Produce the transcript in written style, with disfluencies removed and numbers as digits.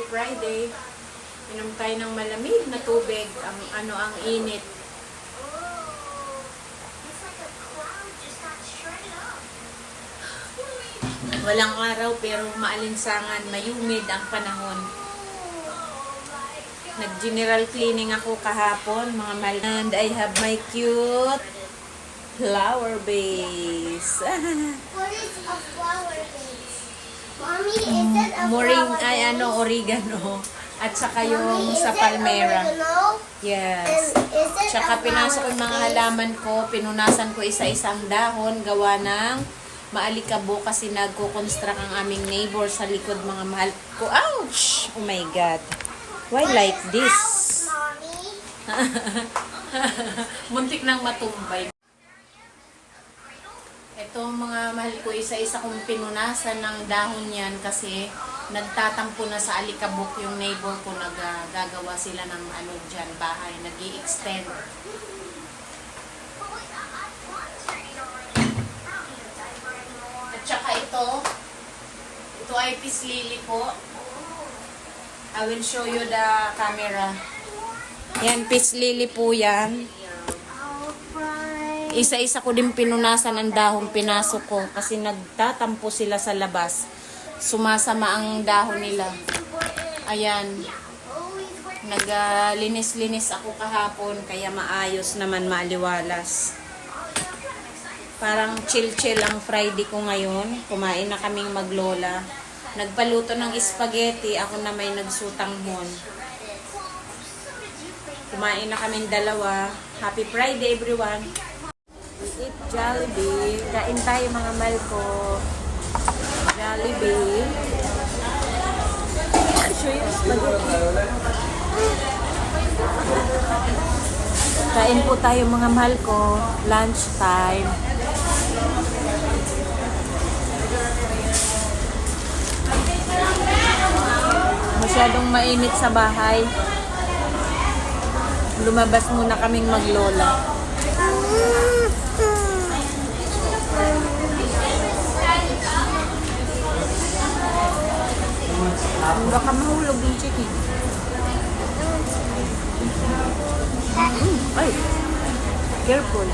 Friday. Inom tayo ng malamig na tubig. Ang init. Walang araw pero maalinsangan, mayumid ang panahon. Nag-general cleaning ako kahapon, mga mahal. And I have my cute flower vase. What is a flower vase? Mommy, is it a flower vase? Oregano. At saka yung Mommy, sa is it palmera. oregano? Yes. And is it Tsaka a pinasok ko flower yung mga vase? halaman ko, pinunasan ko isa-isang dahon, gawa ng maalikabo kasi nagko-construct ang aming neighbor sa likod, mga mahal ko. Ouch! Oh my God. Why like this? Mommy? Muntik nang matumbay. Ito mga mahal ko, isa-isa kong pinunasan ng dahon yan kasi nagtatampo na sa alikabok yung neighbor ko, gagawa sila ng dyan, bahay, nag-i-extend. At saka ito ay peace lily po. I will show you the camera. Yan, peace lily po yan. I'll cry. Isa-isa ko din pinunasan ang dahon, pinasok ko kasi nagtatampo sila sa labas. Sumasama ang dahon nila. Ayan. Naglinis-linis ako kahapon kaya maayos naman, maliwalas. Parang chill-chill ang Friday ko ngayon. Kumain na kaming maglola. Nagpaluto ng spaghetti. Ako na may nagsutanghon. Kumain na kaming dalawa. Happy Friday, everyone! Eat Jollibee. Kain tayo, mga mahal ko. Jollibee. Show you spaghetti. Kain po tayo, mga mahal ko. Lunch time. Masyadong mainit sa bahay. Lumabas muna kaming maglola. Baka mahulog yung chicken. Ay, careful.